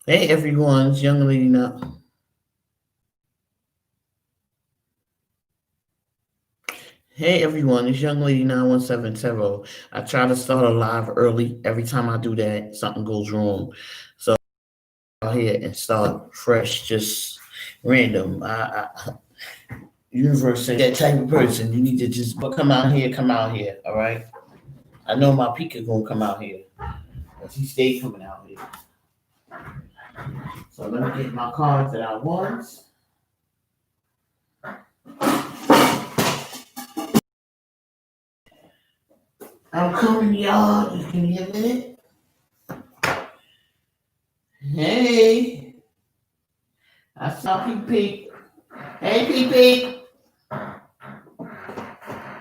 Hey everyone, it's young lady now. Hey everyone, it's young lady 9170. I try to start a live early. Every time I do that, something goes wrong. So out here and start fresh, just random. Universe said that type of person. You need to just but come out here, come out here. All right. I know my Pika gonna come out here, but he stay coming out here. So let me get my cards that I want. I'm coming, y'all. Just give me a minute. Hey, I saw Pee Pee. Hey, Pee Pee.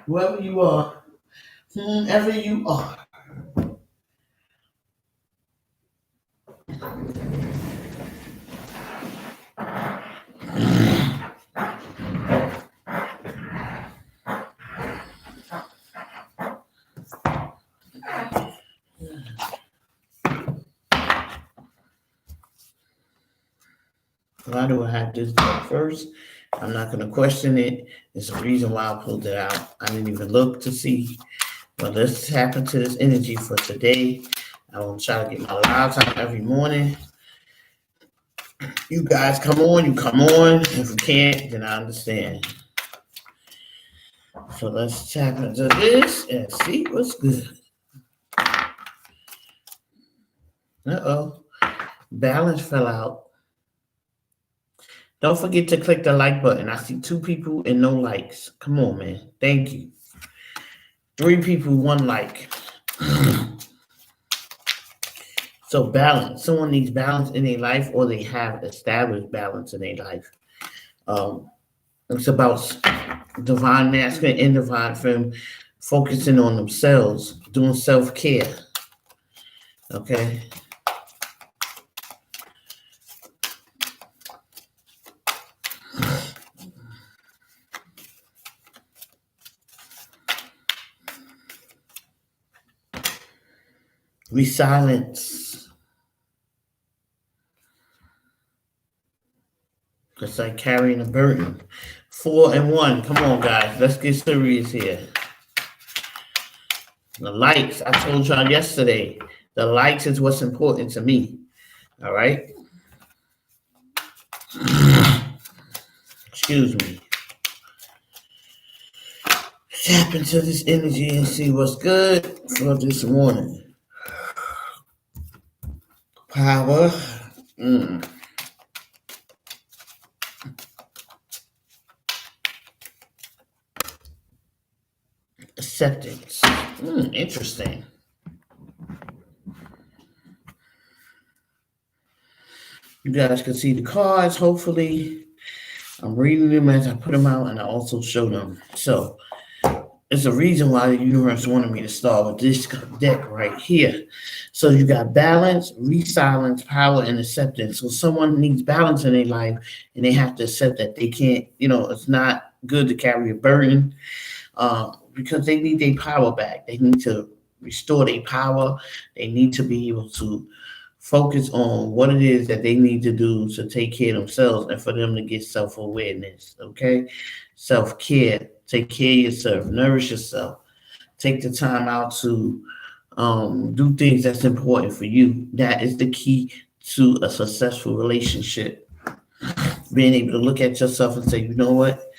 Whoever you are, whomever you are. Why do I have this done first? I'm not going to question it. There's a reason why I pulled it out. I didn't even look to see. But let's tap into this energy for today. I want to try to get my live time every morning. You guys come on, you come on. If you can't, then I understand. So let's tap into this and see what's good. Uh-oh. Balance fell out. Don't forget to click the like button. I see 2 people and no likes. Come on, man. Thank you. 3 people, 1 like. So balance. Someone needs balance in their life, or they have established balance in their life. It's about divine masculine and divine feminine focusing on themselves, doing self-care. Okay. Resilience. It's like carrying a burden. 4 and 1. Come on, guys. Let's get serious here. The likes. I told y'all yesterday. The likes is what's important to me. All right. Excuse me. Tap into this energy and see what's good for this morning. Power. Acceptance. Interesting. You guys can see the cards, hopefully. I'm reading them as I put them out, and I also show them. So it's a reason why the universe wanted me to start with this deck right here. So you got balance, resilience, power, and acceptance. So someone needs balance in their life, and they have to accept that they can't, it's not good to carry a burden, because they need their power back. They need to restore their power. They need to be able to focus on what it is that they need to do to take care of themselves and for them to get self-awareness. Okay. Self-care. Take care of yourself. Nourish yourself. Take the time out to do things that's important for you. That is the key to a successful relationship. Being able to look at yourself and say, you know what?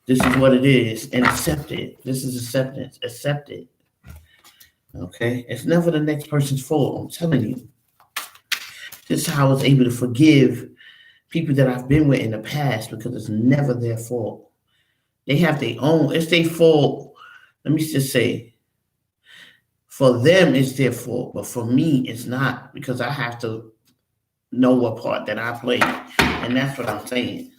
This is what it is, and accept it. This is acceptance. Accept it. Okay? It's never the next person's fault. I'm telling you. This is how I was able to forgive people that I've been with in the past, because it's never their fault. They have their own. It's their fault. Let me just say, for them, it's their fault, but for me, it's not, because I have to know what part that I played, and that's what I'm saying.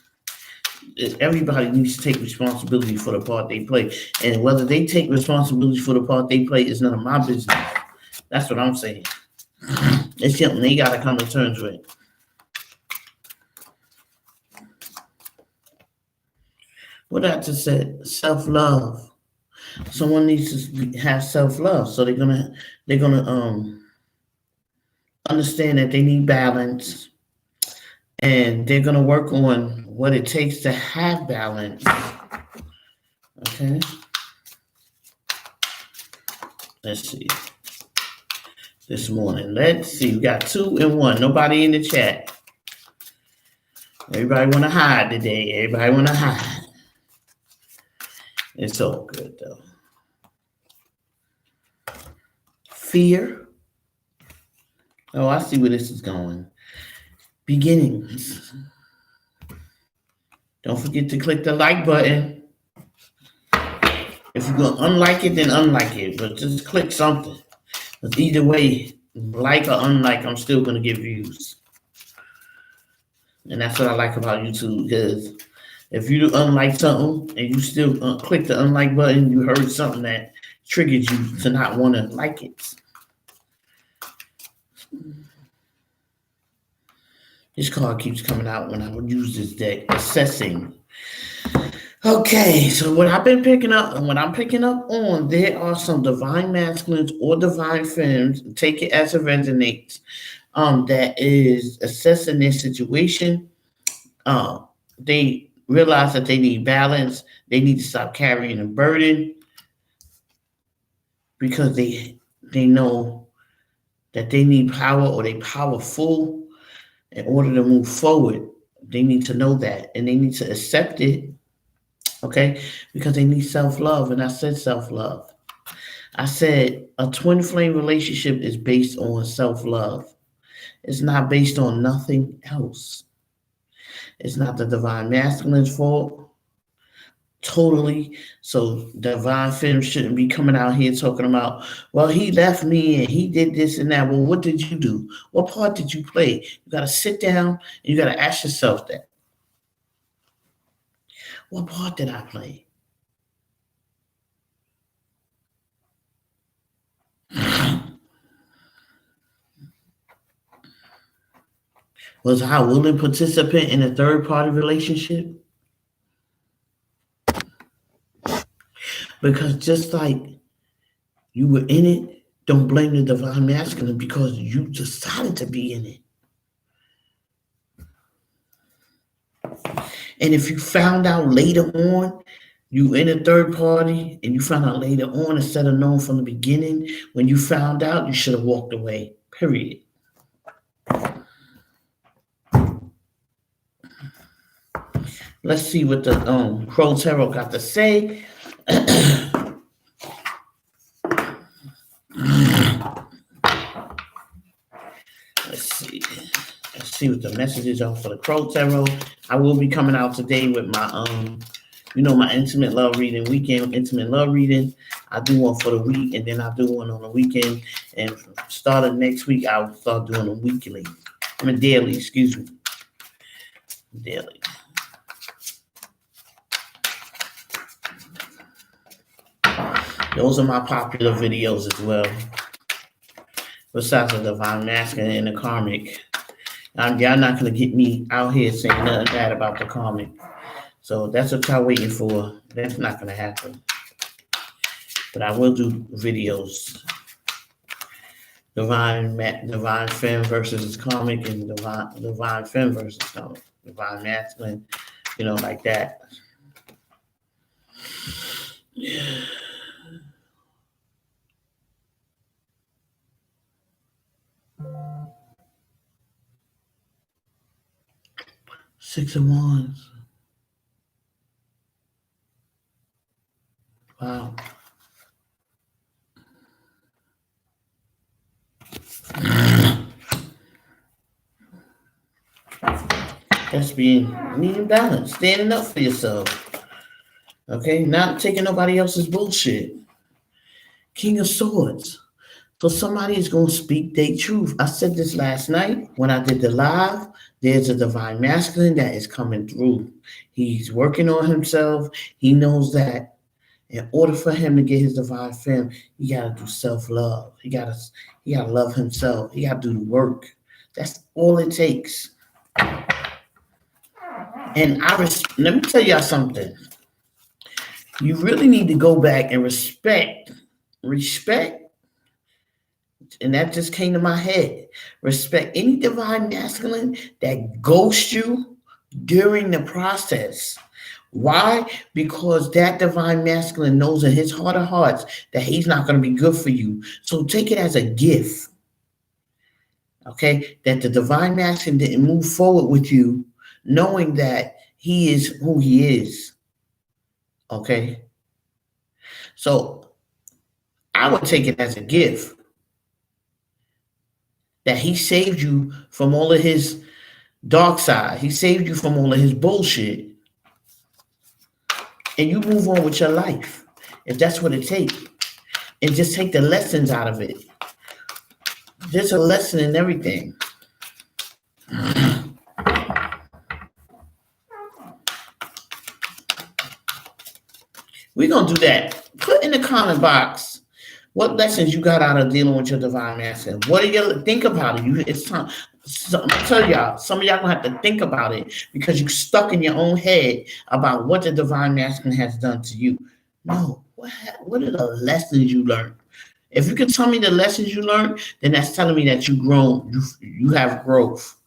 Everybody needs to take responsibility for the part they play, and whether they take responsibility for the part they play is none of my business. That's what I'm saying. It's something they got to come to terms with. What I just said, self-love. Someone needs to have self-love, so they're gonna understand that they need balance, and they're going to work on what it takes to have balance. Okay. Let's see. This morning. Let's see. We got 2 and 1. Nobody in the chat. Everybody want to hide today. Everybody want to hide. It's all good, though. Fear. Oh, I see where this is going. Beginnings. Don't forget to click the like button. If you're going to unlike it, then unlike it. But just click something. But either way, like or unlike, I'm still going to get views. And that's what I like about YouTube, because if you unlike something and you still click the unlike button, you heard something that triggered you to not want to like it. This card keeps coming out when I would use this deck. Assessing. Okay, so what I've been picking up and what I'm picking up on, there are some divine masculines or divine femmes, take it as it resonates, that is assessing their situation. They realize that they need balance. They need to stop carrying a burden because they know that they need power, or they powerful in order to move forward. They need to know that, and they need to accept it. Okay, because they need self-love. And I said self-love. I said a twin flame relationship is based on self-love. It's not based on nothing else. It's not the divine masculine's fault. Totally. So divine femme shouldn't be coming out here talking about, well, he left me and he did this and that. Well, what did you do? What part did you play? You got to sit down and you got to ask yourself that. What part did I play? Was I a willing participant in a third-party relationship? Because just like you were in it, don't blame the divine masculine because you decided to be in it. And if you found out later on, you in a third party, and you found out later on instead of knowing from the beginning, when you found out, you should have walked away, period. Let's see what the Crow Tarot got to say. Let's see what the messages are for the Crow Tarot. I will be coming out today with my my intimate love reading, weekend intimate love reading. I do one for the week, and then I do one on the weekend. And starting next week, I'll start doing them weekly. Daily, excuse me. Daily. Those are my popular videos as well. Besides the divine masculine and the karmic. Y'all not going to get me out here saying nothing bad about the karmic. So that's what y'all waiting for. That's not going to happen. But I will do videos. Divine femme versus karmic, and divine femme versus karmic. Divine masculine, like that. Yeah. 6 of Wands. Wow. That's needing balance, standing up for yourself. Okay, not taking nobody else's bullshit. King of Swords. So somebody is going to speak their truth. I said this last night when I did the live. There's a divine masculine that is coming through. He's working on himself. He knows that in order for him to get his divine femme, he got to do self-love. He got to love himself. He got to do the work. That's all it takes. And let me tell y'all something. You really need to go back and respect and that just came to my head. Respect any divine masculine that ghosts you during the process. Why? Because that divine masculine knows in his heart of hearts that he's not going to be good for you. So take it as a gift, okay? That the divine masculine didn't move forward with you, knowing that he is who he is, okay? So I would take it as a gift that he saved you from all of his dark side. He saved you from all of his bullshit. And you move on with your life, if that's what it takes. And just take the lessons out of it. There's a lesson in everything. We're going to do that. Put in the comment box what lessons you got out of dealing with your divine masculine. What do you think about it? It's time. So, I'm going to tell y'all, some of y'all going to have to think about it because you're stuck in your own head about what the divine masculine has done to you. No, what are the lessons you learned? If you can tell me the lessons you learned, then that's telling me that you've grown. You have growth.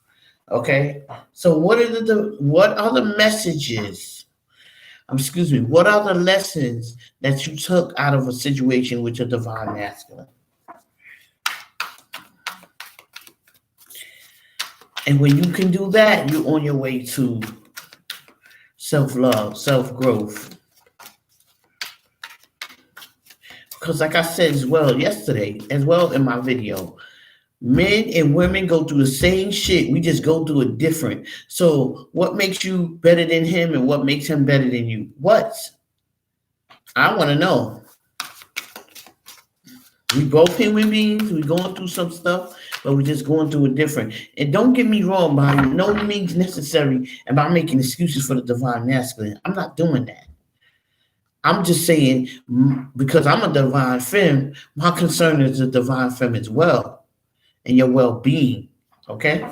Okay. So what are the messages? Excuse me. What are the lessons that you took out of a situation with your divine masculine? And when you can do that, you're on your way to self-love, self-growth. Because like I said as well yesterday, as well in my video, men and women go through the same shit. We just go through it different. So what makes you better than him and what makes him better than you? What? I want to know. We both human beings. We going through some stuff, but we're just going through it different. And don't get me wrong, by no means necessary about making excuses for the divine masculine. I'm not doing that. I'm just saying, because I'm a divine femme, my concern is the divine femme as well and your well-being, okay?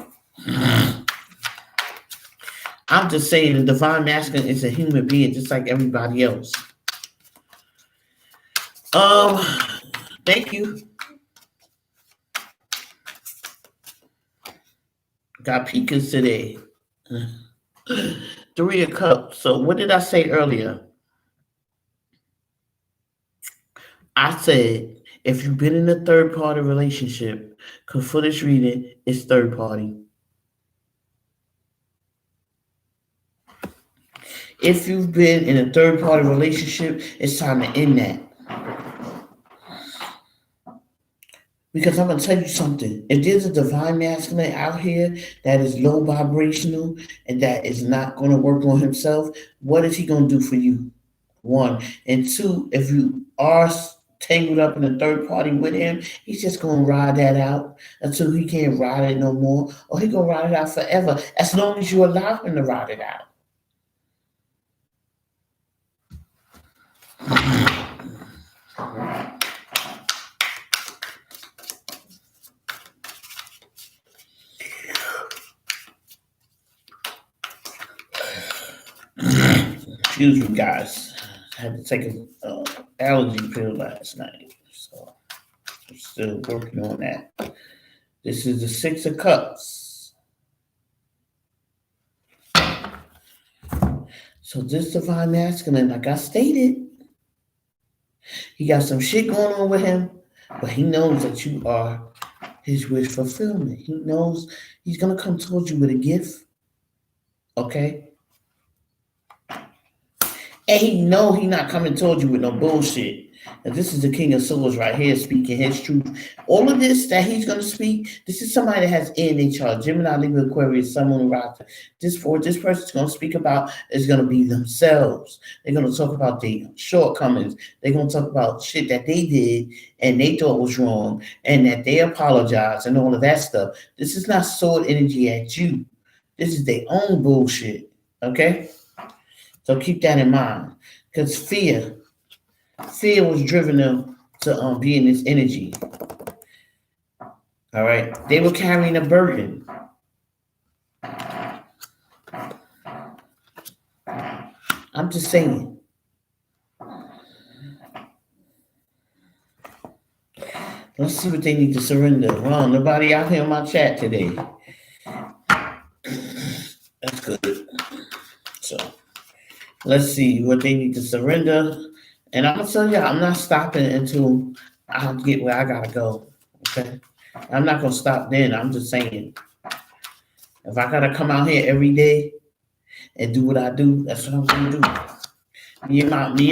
I'm just saying the divine masculine is a human being just like everybody else. Thank you. Got Pikas today. 3 of Cups. So what did I say earlier? I said, if you've been in a third-party relationship, because for this reading, it's third-party. If you've been in a third-party relationship, it's time to end that. Because I'm going to tell you something. If there's a divine masculine out here that is low vibrational and that is not going to work on himself, what is he going to do for you? 1. And 2, if you are tangled up in a third party with him, he's just going to ride that out until he can't ride it no more, or he's going to ride it out forever, as long as you allow him to ride it out. Excuse me, guys. I had to take an allergy pill last night, so I'm still working on that. This is the 6 of Cups. So this divine masculine, like I stated, he got some shit going on with him, but he knows that you are his wish fulfillment. He knows he's going to come towards you with a gift, okay? And he know he not coming towards you with no bullshit. And this is the King of Swords right here speaking his truth. All of this that he's going to speak, this is somebody that has in their chart. Gemini, Libra, Aquarius, Sun, Moon, Rock. This person's going to speak about is going to be themselves. They're going to talk about their shortcomings. They're going to talk about shit that they did and they thought was wrong and that they apologized and all of that stuff. This is not sword energy at you. This is their own bullshit, okay? So keep that in mind, because fear was driven them to be in this energy. All right, they were carrying a burden. I'm just saying. Let's see what they need to surrender. Wow, nobody out here in my chat today. That's good. So let's see what they need to surrender. And I'm gonna tell you, I'm not stopping until I get where I gotta go. Okay. I'm not gonna stop then. I'm just saying, if I gotta come out here every day and do what I do, that's what I'm gonna do. Me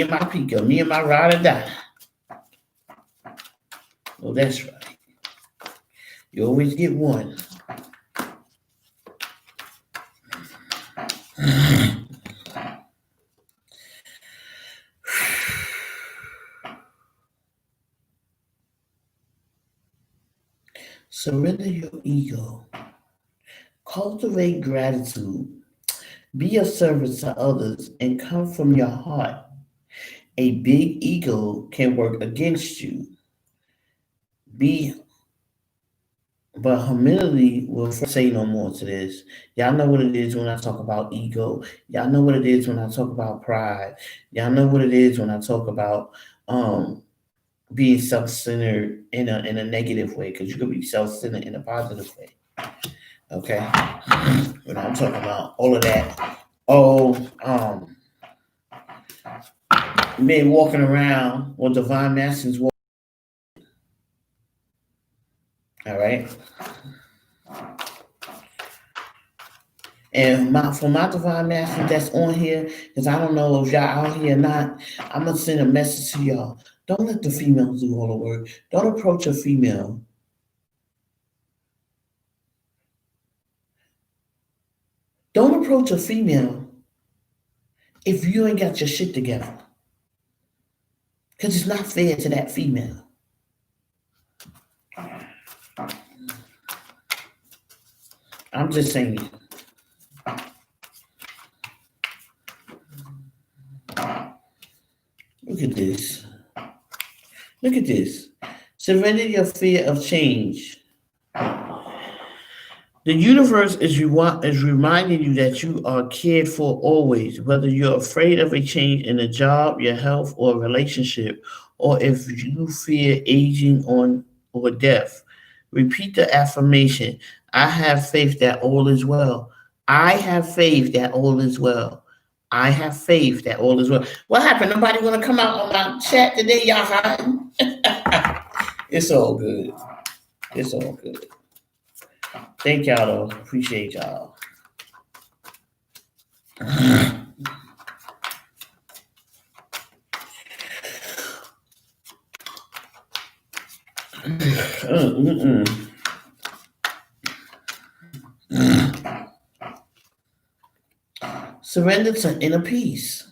and my Pico, me and my ride or die. Oh, that's right. You always get one. Surrender your ego. Cultivate gratitude. Be of service to others and come from your heart. A big ego can work against you. But humility will say no more to this. Y'all know what it is when I talk about ego. Y'all know what it is when I talk about pride. Y'all know what it is when I talk about being self-centered in a negative way, because you could be self-centered in a positive way. Okay, when I'm talking about all of that, men walking around or divine masters walk. All right, and for my divine master that's on here, because I don't know if y'all out here or not, I'm gonna send a message to y'all. Don't let the females do all the work. Don't approach a female. Don't approach a female if you ain't got your shit together. Because it's not fair to that female. I'm just saying. Look at this. Look at this. Surrender your fear of change. The universe is reminding you that you are cared for always, whether you're afraid of a change in a job, your health, or a relationship, or if you fear aging or death. Repeat the affirmation. I have faith that all is well. I have faith that all is well. I have faith that all is well. What happened? Nobody want to come out on my chat today? Y'all hiding? It's all good. It's all good. Thank y'all, though. Appreciate y'all. Surrender to inner peace.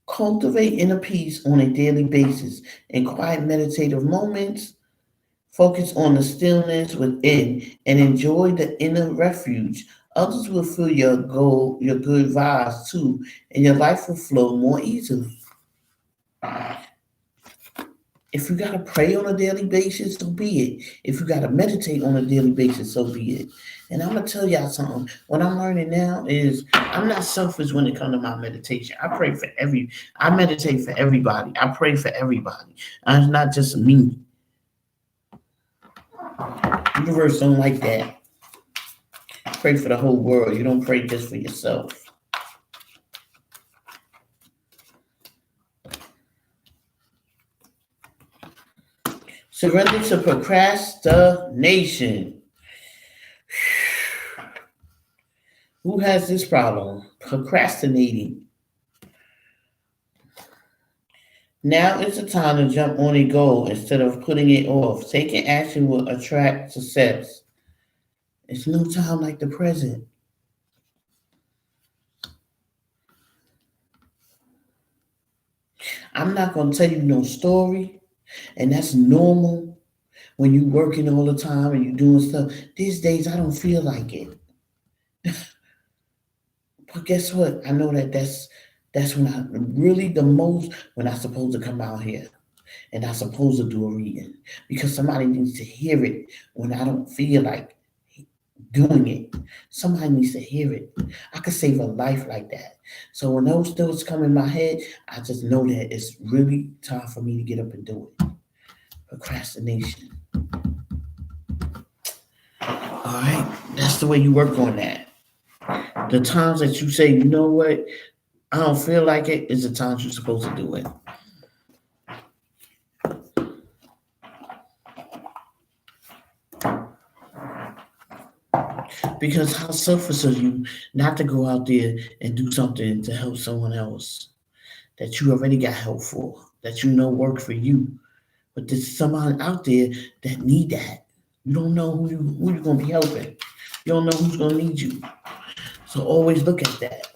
Cultivate inner peace on a daily basis. In quiet meditative moments, focus on the stillness within and enjoy the inner refuge. Others will feel your good vibes too, and your life will flow more easily. If you gotta pray on a daily basis, so be it. If you gotta meditate on a daily basis, so be it. And I'm gonna tell y'all something. What I'm learning now is I'm not selfish when it comes to my meditation. I meditate for everybody. I pray for everybody. It's not just me. Universe don't like that. Pray for the whole world. You don't pray just for yourself. Surrender to procrastination. Who has this problem? Procrastinating. Now is the time to jump on a goal instead of putting it off. Taking action will attract success. It's no time like the present. I'm not going to tell you no story, and that's normal when you're working all the time and you're doing stuff. These days, I don't feel like it. But guess what? I know that's when I really the most when I'm supposed to come out here and I'm supposed to do a reading, because somebody needs to hear it when I don't feel like doing it. Somebody needs to hear it. I could save a life like that. So when those thoughts come in my head, I just know that it's really time for me to get up and do it. Procrastination. All right, that's the way you work on that. The times that you say, you know what, I don't feel like it, is the times you're supposed to do it. Because how selfish of you not to go out there and do something to help someone else that you already got help for, that you know work for you. But there's someone out there that need that. You don't know who you're gonna be helping. You don't know who's gonna need you. So always look at that.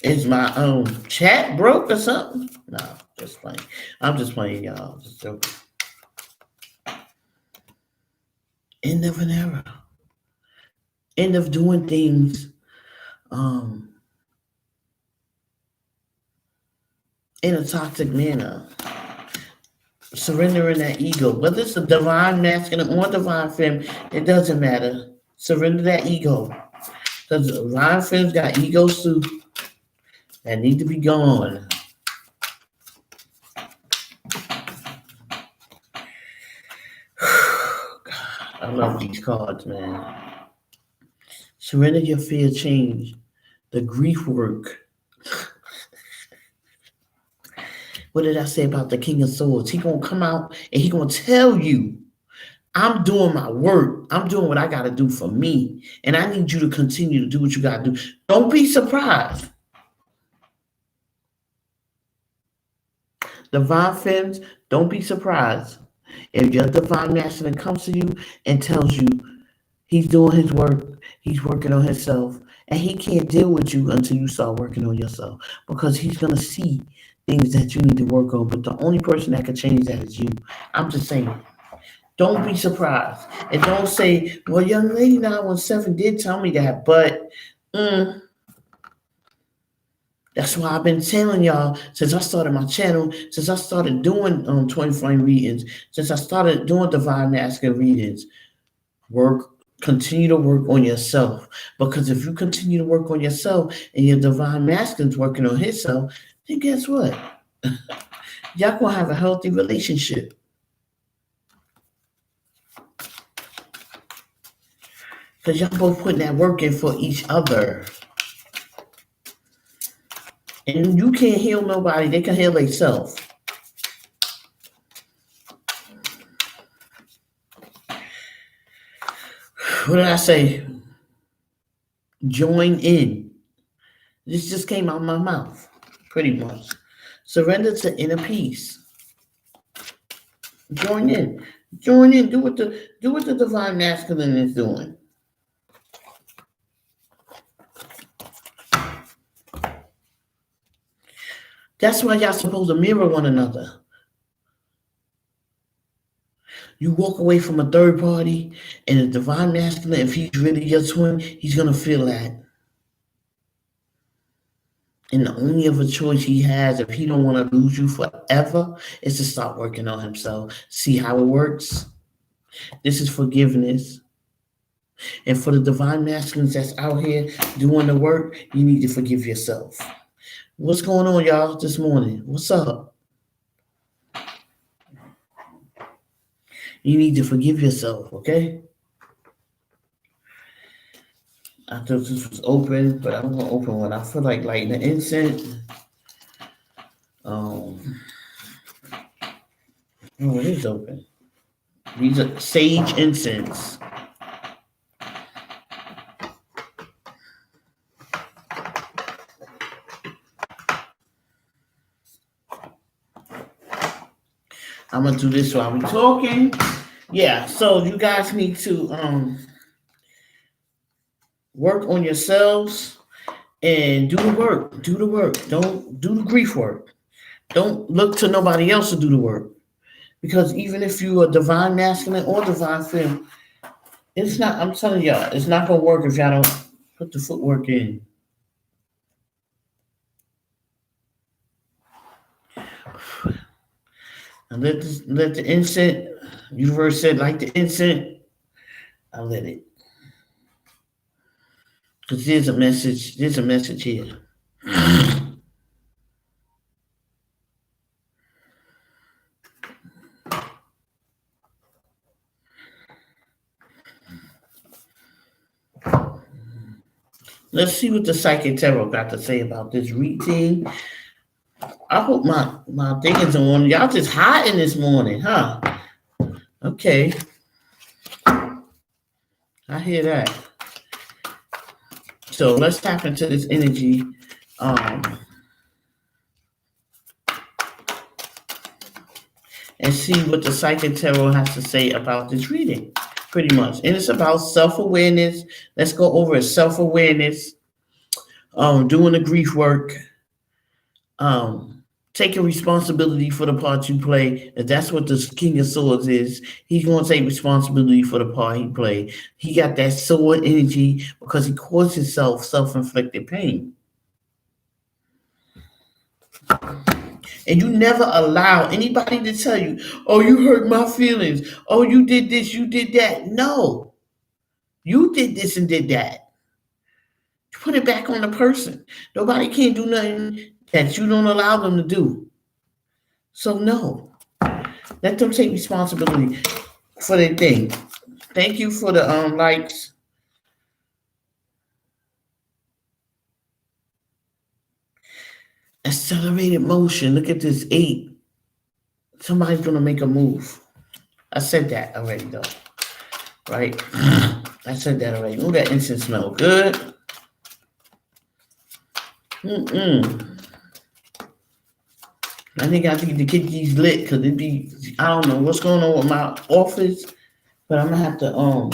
Is my chat broke or something? No, just playing. I'm just playing, y'all. Just joking. End of an era. End of doing things in a toxic manner. Surrendering that ego. Whether it's a divine masculine or divine femme, it doesn't matter. Surrender that ego. Because divine femmes got egos too that need to be gone. God, I love these cards, man. Surrender your fear, change. The grief work. What did I say about the King of Swords? He gonna come out and he gonna tell you, I'm doing my work. I'm doing what I gotta do for me. And I need you to continue to do what you gotta do. Don't be surprised. Divine femmes, don't be surprised if your divine masculine comes to you and tells you he's doing his work, he's working on himself, and he can't deal with you until you start working on yourself, because he's gonna see things that you need to work on. But the only person that can change that is you. I'm just saying. Don't be surprised. And don't say, well, young lady 917 did tell me that, but that's why I've been telling y'all since I started my channel, since I started doing Twinflame readings, since I started doing Divine Masculine readings. Continue to work on yourself. Because if you continue to work on yourself and your Divine Masculine's working on himself, then guess what? Y'all gonna have a healthy relationship. Because y'all both putting that work in for each other. And you can't heal nobody. They can heal themselves. What did I say? Join in. This just came out of my mouth. Pretty much. Surrender to inner peace. Join in. Join in. Do what the Divine Masculine is doing. That's why y'all supposed to mirror one another. You walk away from a third party, and the Divine Masculine, if he's really your twin, he's gonna feel that. And the only other choice he has, if he don't want to lose you forever, is to start working on himself. See how it works? This is forgiveness. And for the Divine Masculines that's out here doing the work, you need to forgive yourself. What's going on, y'all, this morning? What's up? You need to forgive yourself, okay? I thought this was open, but I'm going to open one. I feel like lighting the incense. Oh, it is open. These are sage incense. I'm gonna do this while we're talking. Yeah, so you guys need to work on yourselves and do the work. Do the work. Don't do the grief work. Don't look to nobody else to do the work. Because even if you are Divine Masculine or Divine Femme, it's not, I'm telling y'all, it's not gonna work if y'all don't put the footwork in. And let the incense, universe said, like the incense, I let it. Because there's a message here. Let's see what the Psychic Tarot got to say about this reading. I hope my thing is on. Y'all just hiding this morning, huh? Okay. I hear that. So let's tap into this energy. And see what the Psychic Tarot has to say about this reading, pretty much. And it's about self-awareness. Let's go over self-awareness, doing the grief work, taking responsibility for the part you play. If that's what the King of Swords is, he's going to take responsibility for the part he played. He got that sword energy because he caused himself self-inflicted pain. And you never allow anybody to tell you, oh, you hurt my feelings. Oh, you did this, you did that. No, you did this and did that. Put it back on the person. Nobody can do nothing that you don't allow them to do. So no, let them take responsibility for their thing. Thank you for the likes. Accelerated motion. Look at this 8. Somebody's going to make a move. I said that already, though. Right? I said that already. Ooh, that incense smell good. I think I need to get these lit because it be, I don't know what's going on with my office, but I'm going to have to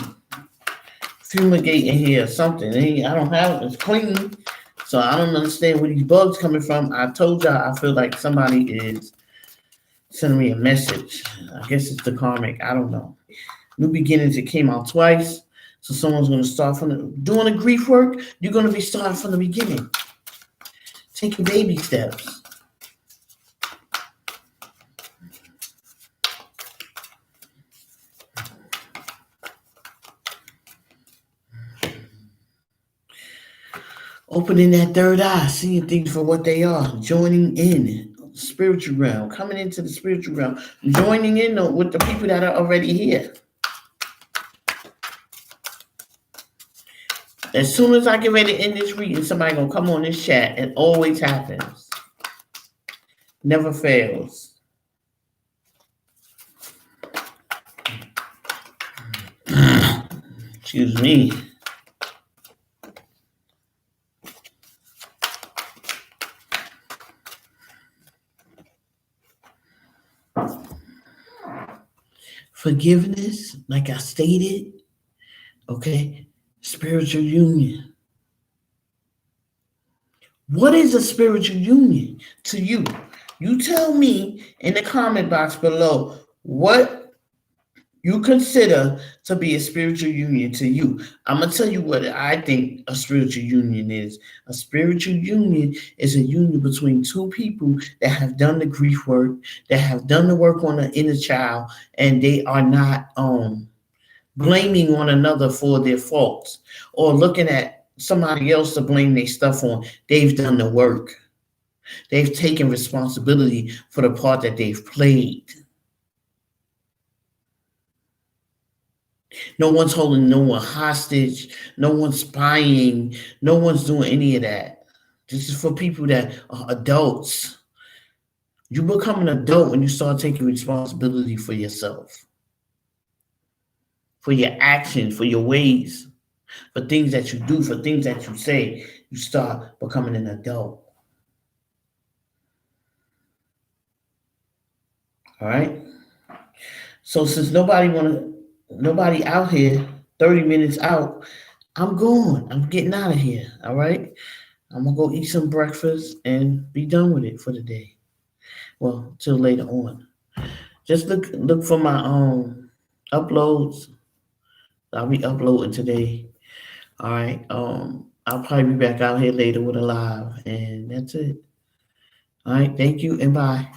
fumigate in here or something. I don't have it. It's clean. So I don't understand where these bugs coming from. I told y'all I feel like somebody is sending me a message. I guess it's the karmic. I don't know. New Beginnings, it came out twice. So someone's going to start from doing the grief work. You're going to be starting from the beginning. Taking baby steps. Opening that third eye, seeing things for what they are, joining in spiritual realm, coming into the spiritual realm, joining in with the people that are already here. As soon as I get ready to end this reading, somebody gonna come on this chat. It always happens. Never fails. Excuse me. Forgiveness, like I stated, okay, spiritual union. What is a spiritual union to you? You tell me in the comment box below what you consider to be a spiritual union to you. I'm going to tell you what I think a spiritual union is. A spiritual union is a union between two people that have done the grief work, that have done the work on the inner child, and they are not blaming one another for their faults or looking at somebody else to blame their stuff on. They've done the work. They've taken responsibility for the part that they've played. No one's holding no one hostage. No one's spying. No one's doing any of that. This is for people that are adults. You become an adult when you start taking responsibility for yourself, for your actions, for your ways, for things that you do, for things that you say. You start becoming an adult. All right? So since nobody out here, 30 minutes out, I'm going. I'm getting out of here. All right? I'm going to go eat some breakfast and be done with it for the day. Well, till later on. Just look for my uploads. I'll be uploading today. All right. I'll probably be back out here later with a live. And that's it. All right. Thank you and bye.